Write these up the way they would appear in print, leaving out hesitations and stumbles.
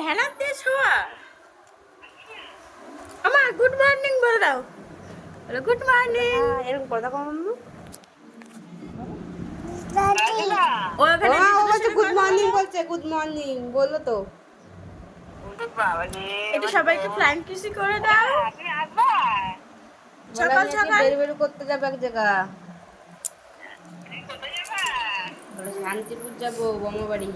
হেলান দিয়ে শোয়া। আমা গুড মর্নিং বলে দাও। বলো গুড মর্নিং। এরকম করে দেখো মাম্মু। ও ওখানে গুড মর্নিং বলছে, গুড মর্নিং বললো তো। এটা সবাইকে ফ্লাইং কিসি করে দাও। সকাল সকাল বেরু করতে যাবো এক জায়গা। বলে শান্তিপুর যাবো, বোমাবাড়ি।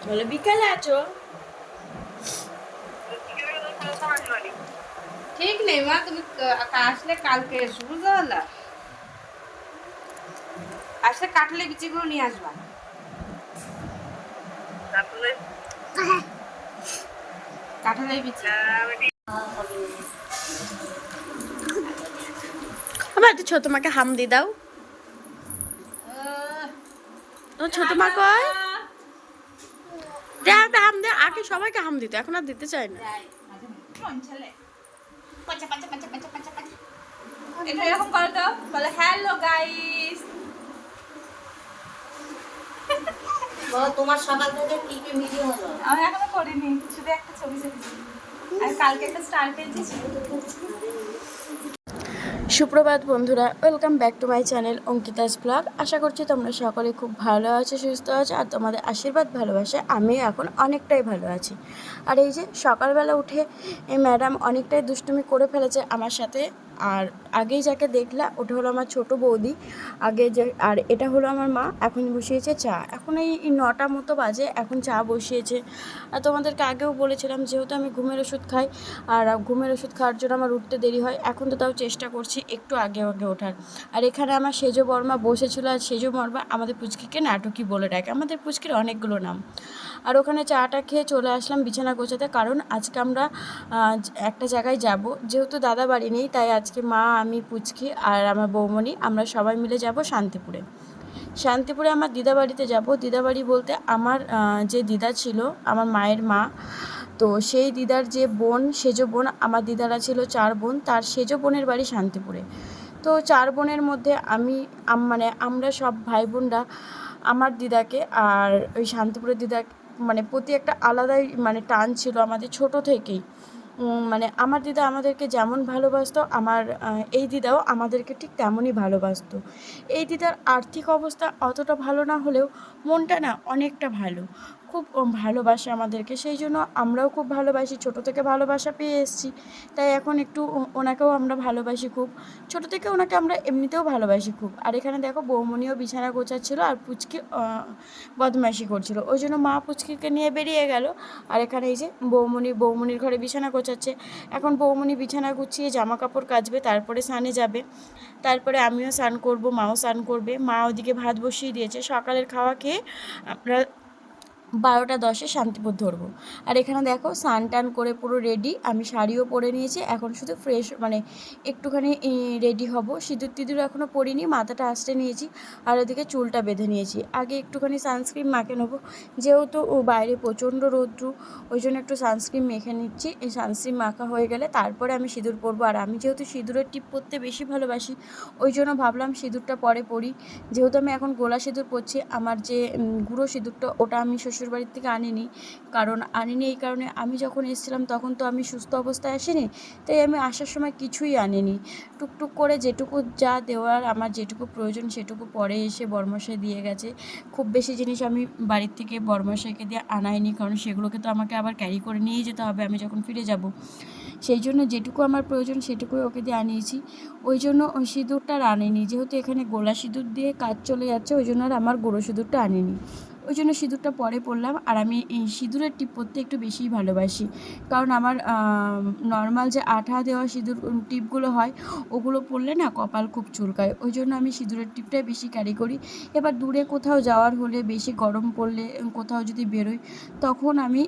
বলে বিকালে আছো। ঠিক নেই মা, তুমি আসলে কালকে এসো, বুঝতে পারলা? আসলে কাটলে বিচিগুলো নিয়ে আসবা। কাঁঠালে বিচি। আমার একটু ছোট মাকে হাম দিয়ে দাও। ও ছোট মা কয় দে একটা হাম দে। আগে সবাইকে হাম দিত, এখন আর দিতে চায় না। এটা এরকম করো তো, বলে হ্যালো গাইস। বলো তোমার সকাল থেকে কি কি ভিডিও হলো? আমি এখনো করিনি, শুধু একটা ছবি ছেড়েছি। আর কালকে একটা স্টার পেয়েছি। সুপ্রভাত বন্ধুরা, welcome back to my channel Ankita's vlog. আশা করছি তোমরা সকলে খুব ভালো আছো, সুস্থ আছো, আর তোমাদের আশীর্বাদ ভালোবাসে আমি এখন অনেকটাই ভালো আছি। আর এই যে সকালবেলা উঠে এই ম্যাডাম অনেকটাই দুষ্টুমি করে ফেলেছে আমার সাথে। আর আগেই যাকে দেখলা ওটা হলো আমার ছোট বৌদি, আগে যে, আর এটা হলো আমার মা। এখন বসিয়েছে চা, এখন এই 9টা মতো বাজে, এখন চা বসিয়েছে। আর তোমাদেরকে আগেও বলেছিলাম যেহেতু আমি ঘুমের ওষুধ খাই, আর ঘুমের ওষুধ খাওয়ার জন্য আমার উঠতে দেরি হয়। এখন তো তাও চেষ্টা করছি একটু আগে আগে ওঠার। আর এখানে আমার সেজো বর্মা বসেছিল, আর সেজো বর্মা আমাদের পুচকিকে নাটকই বলে ডাকে, আমাদের পুচকির অনেকগুলো নাম। আর ওখানে চাটা খেয়ে চলে আসলাম বিছানা গোছাতে, কারণ আজকে আমরা একটা জায়গায় যাব। যেহেতু দাদা বাড়ি নেই, তাই আজকে মা, আমি, পুচকি আর আমার বৌমণি আমরা সবাই মিলে যাব শান্তিপুরে। শান্তিপুরে আমার দিদা বাড়িতে যাব। দিদা বাড়ি বলতে আমার যে দিদা ছিল, আমার মায়ের মা, তো সেই দিদার যে বোন, সেজো বোন, আমার দিদারা ছিল 4 বোন, তার সেজো বোনের বাড়ি শান্তিপুরে। তো 4 বোনের মধ্যে আমি মানে আমরা সব ভাই বোনরা আমার দিদাকে আর ওই শান্তিপুরের দিদা মানে প্রতি একটা আলাদাই মানে টান ছিল আমাদের ছোট থেকেই। মানে আমার দিদা আমাদেরকে যেমন ভালোবাসতো, আমার এই দিদাও আমাদেরকে ঠিক তেমনই ভালোবাসতো। এই দিদার আর্থিক অবস্থা অতটা ভালো না হলেও মনটা না অনেকটা ভালো, খুব ভালোবাসে আমাদেরকে। সেই জন্য আমরাও খুব ভালোবাসি, ছোটো থেকে ভালোবাসা পেয়ে এসেছি, তাই এখন একটু ওনাকেও আমরা ভালোবাসি খুব। ছোটো থেকে ওনাকে আমরা এমনিতেও ভালোবাসি খুব। আর এখানে দেখো বৌমনিও বিছানা গোছাচ্ছিলো, আর পুচকি বদমাইশি করছিল, ওই জন্য মা পুচকিকে নিয়ে বেরিয়ে গেল। আর এখানে এই যে বৌমনির ঘরে বিছানা গোছাচ্ছে। এখন বৌমনি বিছানা গুছিয়ে জামা কাপড় কাচবে, তারপরে স্নানে যাবে। তারপরে আমিও স্নান করব, মাও স্নান করবে। মা ওদিকে ভাত বসিয়ে দিয়েছে। সকালের খাওয়া খেয়ে আমরা 12টা 10-এ শান্তিপুর ধরবো। আর এখানে দেখো স্নান টান করে পুরো রেডি, আমি শাড়িও পরে নিয়েছি, এখন শুধু ফ্রেশ মানে একটুখানি রেডি হব। সিঁদুর টিঁদুর এখনও পরিনি, মাথাটা আঁচড়ে নিয়েছি, আর ওদিকে চুলটা বেঁধে নিয়েছি। আগে একটুখানি সানস্ক্রিন মাখে নেবো, যেহেতু বাইরে প্রচণ্ড রৌদ্র, ওই জন্য একটু সানস্ক্রিন মেখে নিচ্ছি। এই সানস্ক্রিন মাখা হয়ে গেলে তারপরে আমি সিঁদুর পরবো। আর আমি যেহেতু সিঁদুরের টিপ পরতে বেশি ভালোবাসি, ওই জন্য ভাবলাম সিঁদুরটা পরে পরি। যেহেতু আমি এখন গোলা সিঁদুর পরছি, আমার যে গুঁড়ো সিঁদুরটা ওটা আমি শ্বশুরবাড়ির থেকে আনিনি। কারণ আনিনি এই কারণে, আমি যখন এসেছিলাম তখন তো আমি সুস্থ অবস্থায় আসিনি, তাই আমি আসার সময় কিছুই আনিনি। টুকটুক করে যেটুকু যা দেওয়ার, আমার যেটুকু প্রয়োজন সেটুকু পরে এসে বরমশাই দিয়ে গেছে। খুব বেশি জিনিস আমি বাড়ির থেকে বরমশাইকে দিয়ে আনাইনি, কারণ সেগুলোকে তো আমাকে আবার ক্যারি করে নিয়ে যেতে হবে আমি যখন ফিরে যাব। সেই জন্য যেটুকু আমার প্রয়োজন সেটুকুই ওকে দিয়ে আনিয়েছি। ওই জন্য ওই সিঁদুরটা আর আনিনি, যেহেতু এখানে গোলা সিঁদুর দিয়ে কাজ চলে যাচ্ছে, ওই জন্য আর আমার গুঁড়ো সিঁদুরটা আনিনি। ওই জন্য সিঁদুরটা পরে পরলাম। আর আমি এই সিঁদুরের টিপ পরতে একটু বেশিই ভালোবাসি, কারণ আমার নর্মাল যে আঠা দেওয়া সিঁদুর টিপগুলো হয়, ওগুলো পরলে না কপাল খুব চুলকায়, ওই জন্য আমি সিঁদুরের টিপটাই বেশি ক্যারি করি। এবার দূরে কোথাও যাওয়ার হলে, বেশি গরম পড়লে, কোথাও যদি বেরোই, তখন আমি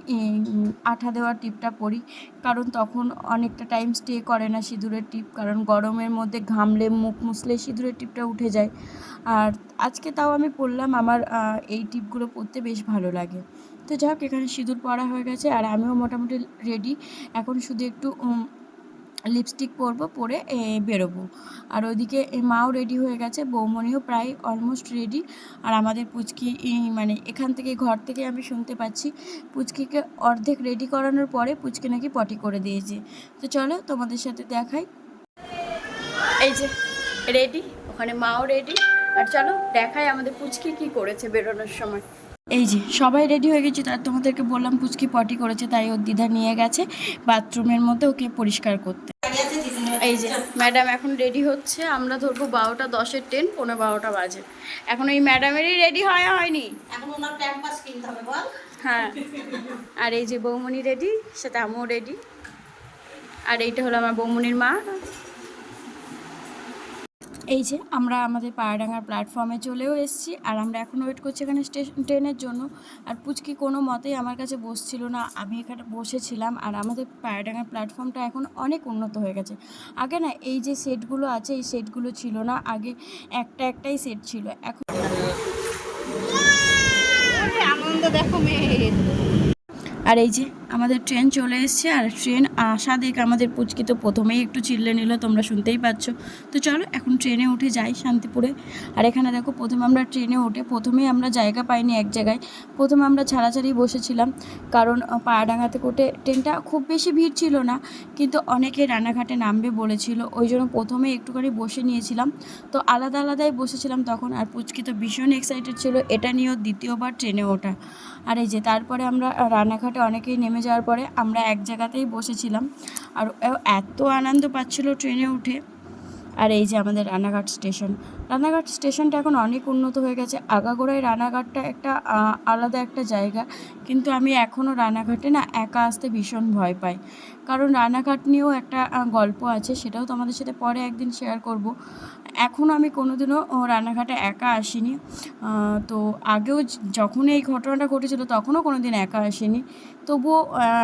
আঠা দেওয়া টিপটা পরি, কারণ তখন অনেকটা টাইম স্টে করে না সিঁদুরের টিপ, কারণ গরমের মধ্যে ঘামলে মুখ মুছলে সিঁদুরের টিপটা উঠে যায়। আর আজকে তাও আমি পরলাম, আমার এই টিপগুলো পরতে বেশ ভালো লাগে। তো যাই হোক, এখানে সিঁদুর পরা হয়ে গেছে, আর আমিও মোটামুটি রেডি। এখন শুধু একটু লিপস্টিক পরবো, পরে বেরোবো। আর ওদিকে মাও রেডি হয়ে গেছে, বৌমনিও প্রায় অলমোস্ট রেডি। আর আমাদের পুচকি মানে এখান থেকে ঘর থেকে আমি শুনতে পাচ্ছি পুচকিকে অর্ধেক রেডি করানোর পরে পুচকি নাকি পটি করে দিয়েছে। তো চলো তোমাদের সাথে দেখাই। এই যে রেডি, ওখানে মাও রেডি। আর চলো দেখাই আমাদের পুচকি কি করেছে বেরোনোর সময়। এই যে সবাই রেডি হয়ে গেছি, তার তোমাদেরকে বললাম পুচকি পটি করেছে, তাই ওর দিদা নিয়ে গেছে বাথরুমের মধ্যে ওকে পরিষ্কার করতে। এই যে ম্যাডাম এখন রেডি হচ্ছে, আমরা ধরবো 12:10-এর ট্রেন, 12:15 বাজে। এখন এই ম্যাডামেরই রেডি হয়নি এখন ওনার ক্যাম্পাস কিনতে হবে বল। হ্যাঁ। আর এই যে বৌমনি রেডি, সাথে আমিও রেডি। আর এইটা হলো আমার বৌমনির মা। এই যে আমরা আমাদের পায়রাডাঙ্গার প্ল্যাটফর্মে চলেও এসেছি, আর আমরা এখন ওয়েট করছি এখানে ট্রেনের জন্য। আর পুচকি কোনো মতেই আমার কাছে বসছিল না, আমি এখানে বসেছিলাম। আর আমাদের পায়রাডাঙ্গার প্ল্যাটফর্মটা এখন অনেক উন্নত হয়ে গেছে। আগে না এই যে সেটগুলো আছে, এই সেটগুলো ছিল না, আগে একটাই সেট ছিল। এখন আনন্দ দেখো মেয়ের। আর এই যে আমাদের ট্রেন চলে এসছে, আর ট্রেন আসা দেখে আমাদের পুচকি তো প্রথমেই একটু চিল্লে নিল, তোমরা শুনতেই পাচ্ছ। তো চলো এখন ট্রেনে উঠে যাই শান্তিপুরে। আর এখানে দেখো প্রথমে আমরা ট্রেনে উঠে প্রথমেই আমরা জায়গা পাইনি এক জায়গায়, প্রথমে আমরা ছাড়াছাড়ি বসেছিলাম, কারণ পায়রাডাঙ্গাতে কোটে ট্রেনটা খুব বেশি ভিড় ছিল না, কিন্তু অনেকে রানাঘাটে নামবে বলেছিল, ওই জন্য প্রথমে একটুখানি বসে নিয়েছিলাম। তো আলাদা আলাদাই বসেছিলাম তখন। আর পুচকি তো ভীষণ এক্সাইটেড ছিল এটা নিয়েও দ্বিতীয়বার ট্রেনে ওঠা। আর এই যে তারপরে আমরা রানাঘাটে অনেকেই নেমে যাওয়ার পরে আমরা এক জায়গাতেই বসেছিলাম, আর এত আনন্দ পাচ্ছিল ট্রেনে উঠে। আর এই যে আমাদের রানাঘাট স্টেশন, রানাঘাট স্টেশনটা এখন অনেক উন্নত হয়ে গেছে। আগাগোড়ায় রানাঘাটটা একটা আলাদা একটা জায়গা, কিন্তু আমি এখনও রানাঘাটে না একা আসতে ভীষণ ভয় পাই, কারণ রানাঘাট নিয়েও একটা গল্প আছে, সেটাও তোমাদের সাথে পরে একদিন শেয়ার করব। এখনও আমি কোনোদিনও রানাঘাটে একা আসিনি। তো আগেও যখন এই ঘটনাটা ঘটেছিল তখনও কোনো দিন একা আসিনি, তবুও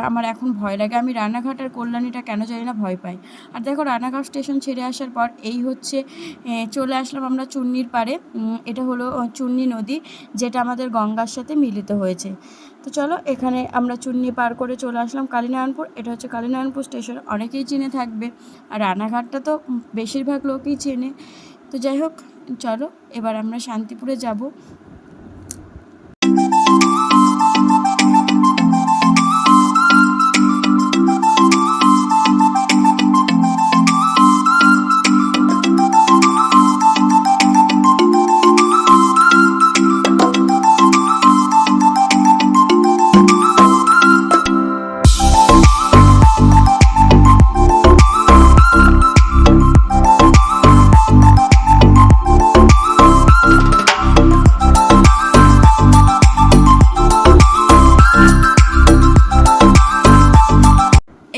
আমার এখন ভয় লাগে। আমি রানাঘাট আর কল্যাণীটা কেন জানি না ভয় পাই। আর দেখো রানাঘাট স্টেশন ছেড়ে আসার পর এই হচ্ছে চলে আসলাম আমরা চুন্নির পাড়ে। এটা হলো চুন্নি নদী, যেটা আমাদের গঙ্গার সাথে মিলিত হয়েছে। তো চলো এখানে আমরা চুন্নি পার করে চলে আসলাম কালীনারায়ণপুর। এটা হচ্ছে কালীনারায়ণপুর স্টেশন, অনেকেই চিনে থাকবে। আর রানাঘাটটা তো বেশিরভাগ লোকই চেনে। তো যাই হোক, চলো এবার আমরা শান্তিপুরে যাব।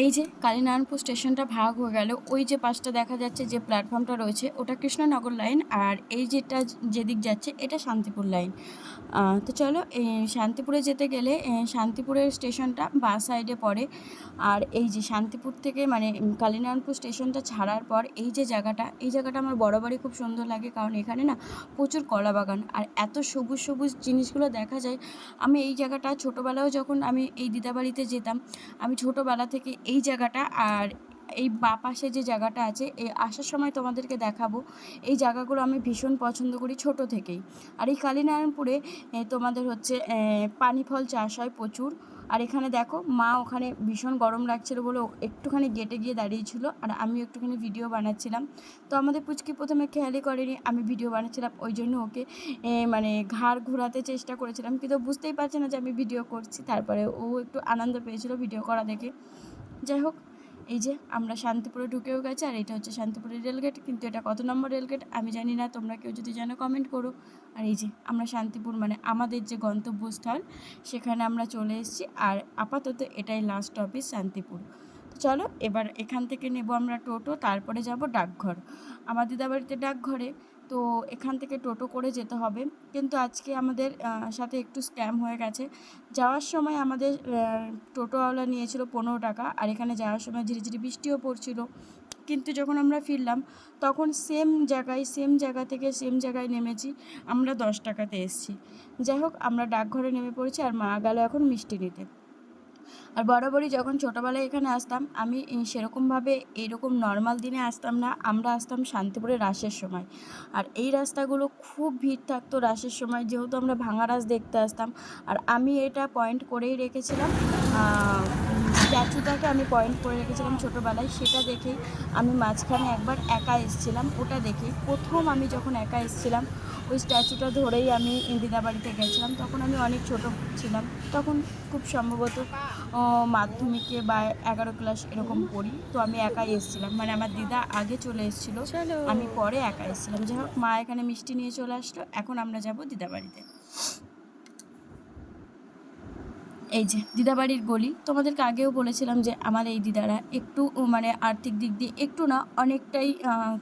এই যে কালীনারায়ণপুর স্টেশনটা ভাগ হয়ে গেল, ওই যে পাশটা দেখা যাচ্ছে যে প্ল্যাটফর্মটা রয়েছে ওটা কৃষ্ণনগর লাইন, আর এই যেটা যেদিক যাচ্ছে এটা শান্তিপুর লাইন। তো চলো শান্তিপুরে যেতে গেলে শান্তিপুরের স্টেশনটা বাঁ সাইডে পড়ে। আর এই যে শান্তিপুর থেকে মানে কালীনারায়ণপুর স্টেশনটা ছাড়ার পর এই যে জায়গাটা, এই জায়গাটা আমার বরাবরই খুব সুন্দর লাগে, কারণ এখানে না প্রচুর কলা বাগান আর এত সবুজ সবুজ জিনিসগুলো দেখা যায়। আমি এই জায়গাটা ছোটোবেলাও যখন আমি এই দিদাবাড়িতে যেতাম, আমি ছোটোবেলা থেকে এই জায়গাটা আর এই বাঁ পাশে যে জায়গাটা আছে, এই আসার সময় তোমাদেরকে দেখাবো, এই জায়গাগুলো আমি ভীষণ পছন্দ করি ছোটো থেকেই। আর এই কালীনারায়ণপুরে তোমাদের হচ্ছে পানি ফল চাষ হয় প্রচুর। আর এখানে দেখো মা ওখানে ভীষণ গরম লাগছিল বলে একটুখানি গেটে গিয়ে দাঁড়িয়েছিল, আর আমি একটুখানি ভিডিও বানাচ্ছিলাম। তো আমাদের পুচকি প্রথমে খেয়ালই করেনি আমি ভিডিও বানাচ্ছিলাম, ওই জন্য ওকে মানে ঘাড় ঘোরাতে চেষ্টা করেছিলাম, কিন্তু বুঝতেই পারছে না যে আমি ভিডিও করছি। তারপরে ও একটু আনন্দ পেয়েছিল ভিডিও করা দেখে। যাই হোক, এই যে আমরা শান্তিপুরে ঢুকেও গেছি, আর এটা হচ্ছে শান্তিপুরের রেলগেট, কিন্তু এটা কত নম্বর রেলগেট আমি জানি না, তোমরা কেউ যদি জানো কমেন্ট করো। আর এই যে আমরা শান্তিপুর মানে আমাদের যে গন্তব্যস্থল সেখানে আমরা চলে এসেছি, আর আপাতত এটাই লাস্ট অফিস শান্তিপুর। তো চলো এবার এখান থেকে নেব আমরা টোটো, তারপরে যাব ডাকঘর। আমার দিদাবাড়িতে ডাকঘরে, তো এখান থেকে টোটো করে যেতে হবে। কিন্তু আজকে আমাদের সাথে একটু স্ক্যাম হয়ে গেছে। যাওয়ার সময় আমাদের টোটোওয়ালা নিয়েছিল 15 টাকা, আর এখানে যাওয়ার সময় ঝিরিঝিরি বৃষ্টিও পড়ছিল। কিন্তু যখন আমরা ফিরলাম তখন সেম জায়গা থেকে সেম জায়গায় নেমেছি, আমরা 10 টাকাতে এসেছি। যাই হোক, আমরা ডাকঘরে নেমে পড়েছি, আর মা গেল এখন মিষ্টি নিতে। আর বরাবরই যখন ছোটোবেলায় এখানে আসতাম আমি সেরকমভাবে এইরকম নর্মাল দিনে আসতাম না, আমরা আসতাম শান্তিপুরে রাসের সময়। আর এই রাস্তাগুলো খুব ভিড় থাকতো রাসের সময়, যেহেতু আমরা ভাঙা রাস দেখতে আসতাম। আর আমি এটা পয়েন্ট করেই রেখেছিলাম, স্ট্যাচুটাকে আমি পয়েন্ট করে রেখেছিলাম ছোটোবেলায়, সেটা দেখেই আমি মাঝখানে একবার একা এসেছিলাম। ওটা দেখেই প্রথম আমি যখন একা এসেছিলাম ওই স্ট্যাচুটা ধরেই আমি দিদাবাড়িতে গেছিলাম। তখন আমি অনেক ছোটো ছিলাম, তখন খুব সম্ভবত মাধ্যমিকে বা 11 ক্লাস এরকম পড়ি। তো আমি একাই এসেছিলাম, মানে আমার দিদা আগে চলে এসেছিলো, আমি পরে একা এসেছিলাম। যাই হোক, মা এখানে মিষ্টি নিয়ে চলে আসলো। এখন আমরা যাব দিদাবাড়িতে। এই যে দিদাবাড়ির গলি, তোমাদেরকে আগেও বলেছিলাম যে আমার এই দিদারা একটু মানে আর্থিক দিক দিয়ে একটু না অনেকটাই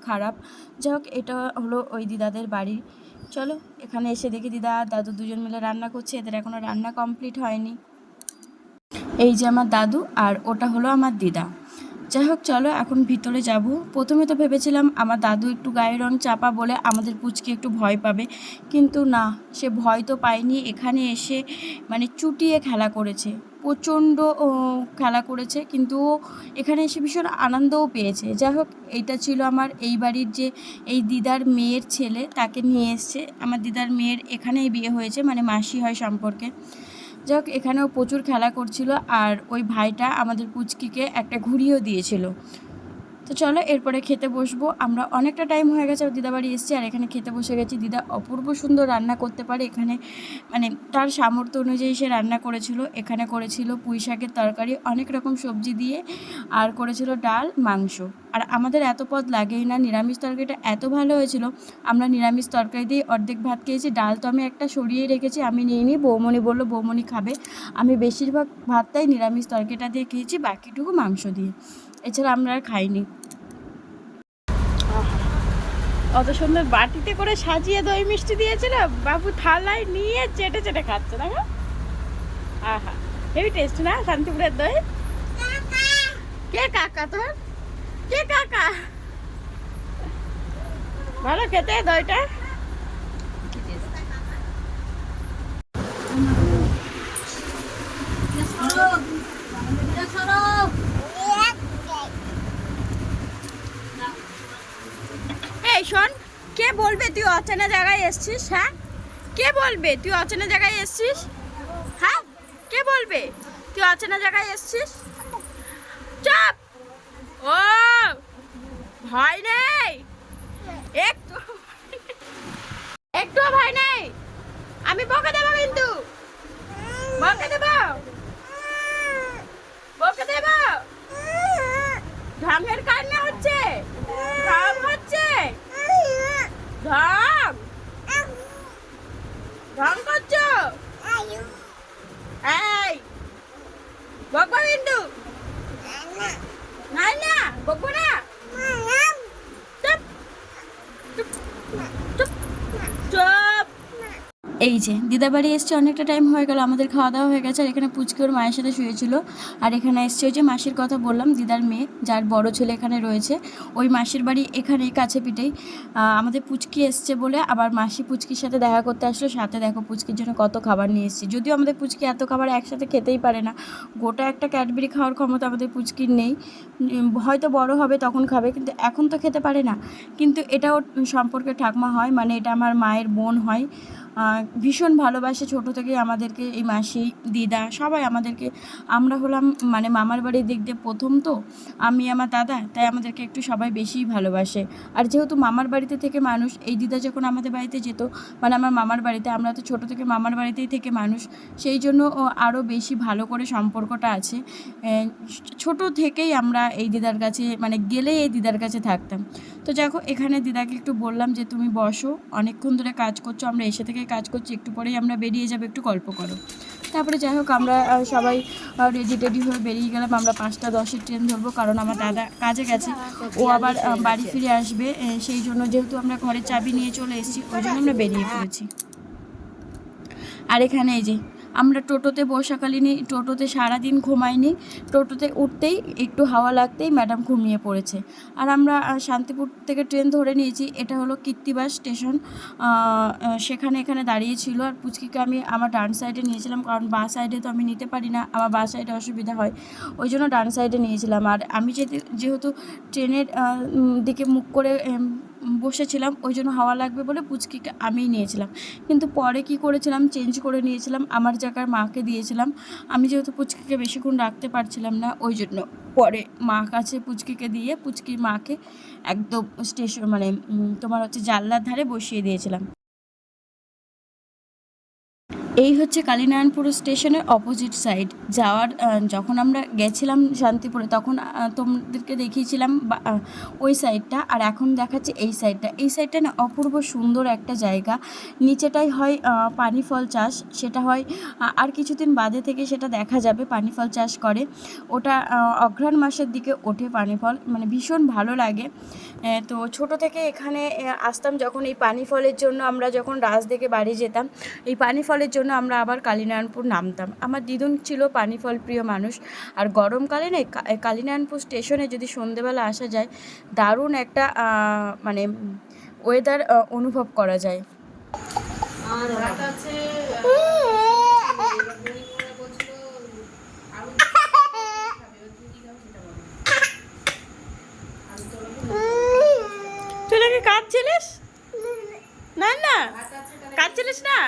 খারাপ। যাই হোক, এটা হলো ওই দিদাদের বাড়ি। চলো এখানে এসে দেখি দিদা আর দাদু দুজন মিলে রান্না করছে, এদের এখনও রান্না কমপ্লিট হয়নি। এই যে আমার দাদু আর ওটা হলো আমার দিদা। যাই হোক, চলো এখন ভিতরে যাব। প্রথমে তো ভেবেছিলাম আমার দাদু একটু গায়ের রং চাপা বলে আমাদের পুচকে একটু ভয় পাবে, কিন্তু না, সে ভয় তো পায়নি। এখানে এসে মানে চুটিয়ে খেলা করেছে, প্রচণ্ড খেলা করেছে, কিন্তু এখানে এসে ভীষণ আনন্দও পেয়েছে। যাই হোক, এইটা ছিল আমার এই বাড়ির যে এই দিদার মেয়ের ছেলে, তাকে নিয়ে এসছে। আমার দিদার মেয়ের এখানেই বিয়ে হয়েছে, মানে মাসি হয় সম্পর্কে। যাই হোক, এখানেও প্রচুর খেলা করছিল, আর ওই ভাইটা আমাদের পুচকিকে একটা ঘুড়িও দিয়েছিল। তো চলো এরপরে খেতে বসবো। আমরা অনেকটা টাইম হয়ে গেছে দিদাবাড়ি এসেছি, আর এখানে খেতে বসে গেছি। দিদা অপূর্ব সুন্দর রান্না করতে পারে, এখানে মানে তার সামর্থ্য অনুযায়ী সে রান্না করেছিল। এখানে করেছিল পুঁই শাকের তরকারি অনেক রকম সবজি দিয়ে, আর করেছিল ডাল, মাংস। আর আমাদের এত পদ লাগেই না, নিরামিষ তরকারিটা এত ভালো হয়েছিল, আমরা নিরামিষ তরকারি দিয়ে অর্ধেক ভাত খেয়েছি। ডাল তো আমি একটা সরিয়েই রেখেছি, আমি নিইনি, বৌমণি বললো বৌমণি খাবে। আমি বেশিরভাগ ভাতটাই নিরামিষ তরকারিটা দিয়ে খেয়েছি, বাকিটুকু মাংস দিয়ে, এছাড়া আমরা আর খাইনি। অত সুন্দর বাটিতে করে সাজিয়ে দই মিষ্টি দিয়েছিল, বাবু থালায় নিয়ে চেটে চেটে খাচ্ছে। দেখো, আহা, হেভি টেস্ট না শান্তিপুরের দই। কে কাকা তোর? কে কাকা? ভালো খেতে দইটা। এই শোন, কে বলবে তুই অচেনা জায়গায় এসছিস? হ্যাঁ, কে বলবে তুই অচেনা জায়গায় এসছিস? হ্যাঁ, কে বলবে তুই অচেনা জায়গায় এসছিস? চুপ! ও ভয় নেই, একটু একটুও ভয় নেই। আমি বকে দেবো, কিন্তু বকে দেবো, বকে দেবো। ঢঙের কান্না হচ্ছে, ঢং হচ্ছে, ঢং ঢং করছো। এই বকবো কিন্তু, না না বকবো না। চুপ চুপ চুপ চুপ। এই যে দিদাবাড়ি এসছে, অনেকটা টাইম হয়ে গেল, আমাদের খাওয়া দাওয়া হয়ে গেছে। আর এখানে পুচকি ওর মায়ের সাথে শুয়েছিল। আর এখানে এসছে ওই যে মাসির কথা বললাম, দিদার মেয়ে, যার বড় ছেলে এখানে রয়েছে, ওই মাসির বাড়ি এখানেই কাছে পিঠেই। আমাদের পুচকি এসছে বলে আবার মাসি পুচকির সাথে দেখা করতে আসলো। সাথে দেখো পুচকির জন্য কত খাবার নিয়ে এসেছি। যদিও আমাদের পুচকি এত খাবার একসাথে খেতেই পারে না, গোটা একটা ক্যাডবেরি খাওয়ার ক্ষমতা আমাদের পুচকির নেই। হয়তো বড় হবে তখন খাবে, কিন্তু এখন তো খেতে পারে না। কিন্তু এটাও সম্পর্কে ঠাকমা হয়, মানে এটা আমার মায়ের বোন হয়। ভীষণ ভালোবাসে ছোটো থেকে আমাদেরকে, এই মাসি, দিদা, সবাই আমাদেরকে। আমরা হলাম মানে মামার বাড়ির দিক দিয়ে প্রথম, তো আমি আমার দাদা, তাই আমাদেরকে একটু সবাই বেশিই ভালোবাসে। আর যেহেতু মামার বাড়িতে থেকে মানুষ, এই দিদা যখন আমাদের বাড়িতে যেত, মানে আমার মামার বাড়িতে, আমরা তো ছোটো থেকে মামার বাড়িতেই থেকে মানুষ, সেই জন্য আরও বেশি ভালো করে সম্পর্কটা আছে। ছোট থেকেই আমরা এই দিদার কাছে, মানে গেলেই এই দিদার কাছে থাকতাম। তো দেখো, এখানে দিদাকে একটু বললাম যে তুমি বসো, অনেকক্ষণ ধরে কাজ করছো, আমরা এসে থেকে কাজ করছি, একটু পরেই আমরা বেরিয়ে যাবো, একটু গল্প করো। তারপরে যাই হোক, আমরা সবাই রেডি হয়ে বেরিয়ে গেলাম। আমরা 5:10 ট্রেন ধরবো, কারণ আমার দাদা কাজে গেছে, ও আবার বাড়ি ফিরে আসবে। সেই জন্য যেহেতু আমরা ঘরের চাবি নিয়ে চলে এসেছি, ওই জন্য আমরা বেরিয়ে পড়েছি। আর এখানে এই যে আমরা টোটোতে বসাকালীনই টোটোতে সারাদিন ঘুমাইনি, টোটোতে উঠতেই একটু হাওয়া লাগতেই ম্যাডাম ঘুমিয়ে পড়েছে। আর আমরা শান্তিপুর থেকে ট্রেন ধরে নিয়েছি, এটা হলো কীর্তিবাস স্টেশন। এখানে দাঁড়িয়েছিল। আর পুচকিকে আমি আমার ডান সাইডে নিয়েছিলাম, কারণ বাঁ সাইডে তো আমি নিতে পারি না, আমার বাঁ সাইডে অসুবিধা হয়, ওই জন্য ডান সাইডে নিয়েছিলাম। আর আমি যেহেতু ট্রেনের দিকে মুখ করে বসেছিলাম, ওই জন্য হাওয়া লাগবে বলে পুচকিকে আমিই নিয়েছিলাম। কিন্তু পরে কি করেছিলাম, চেঞ্জ করে নিয়েছিলাম, আমার জায়গায় মাকে দিয়েছিলাম। আমি যেহেতু পুচকিকে বেশিক্ষণ রাখতে পারছিলাম না, ওই জন্য পরে মা কাছে পুচকিকে দিয়ে পুচকির মাকে একদম স্টেশন মানে তোমার হচ্ছে জানলার ধারে বসিয়ে দিয়েছিলাম। এই হচ্ছে কালীনারায়ণপুর স্টেশনের অপোজিট সাইড যাওয়ার। যখন আমরা গেছিলাম শান্তিপুরে, তখন তোমাদেরকে দেখিয়েছিলাম ওই সাইডটা, আর এখন দেখাচ্ছে এই সাইডটা। এই সাইডটা না অপূর্ব সুন্দর একটা জায়গা। নিচেটাই হয় পানি ফল চাষ, সেটা হয় আর কিছুদিন বাদে থেকে সেটা দেখা যাবে পানি ফল চাষ করে। ওটা অঘ্রাণ মাসের দিকে ওঠে পানি ফল, মানে ভীষণ ভালো লাগে। তো ছোট থেকে এখানে আসতাম যখন এই পানি ফলের জন্য, আমরা যখন রাজ থেকে বাড়ি যেতাম এই পানি ফলের জন্য আমরা আবার কালীনারায়ণপুর নামতাম। আমার দিদুন ছিল পানি ফল প্রিয় মানুষ। আর গরমকালে না কালীনারায়ণপুর স্টেশনে যদি সন্ধেবেলা আসা যায়, দারুণ একটা মানে ওয়েদার অনুভব করা যায়। আর রাত আছে তুই নাকি কাঁদছিলিস? না না কাঁদছিলিস না?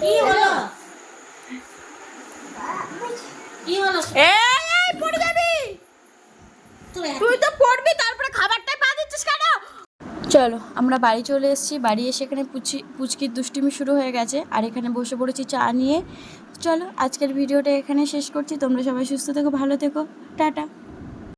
কি হলো? কি হলো? এই পড়ে যাবি, তুই তো পড়বি, তারপরে খাবারটাই পা দিচ্ছিস কেন? চলো আমরা বাড়ি চলে এসেছি। বাড়ি এসে এখানে পুচকির দুষ্টুমি শুরু হয়ে গেছে, আর এখানে বসে পড়েছি চা নিয়ে। চলো আজকের ভিডিওটা এখানে শেষ করছি। তোমরা সবাই সুস্থ থেকো, ভালো থেকো, টাটা।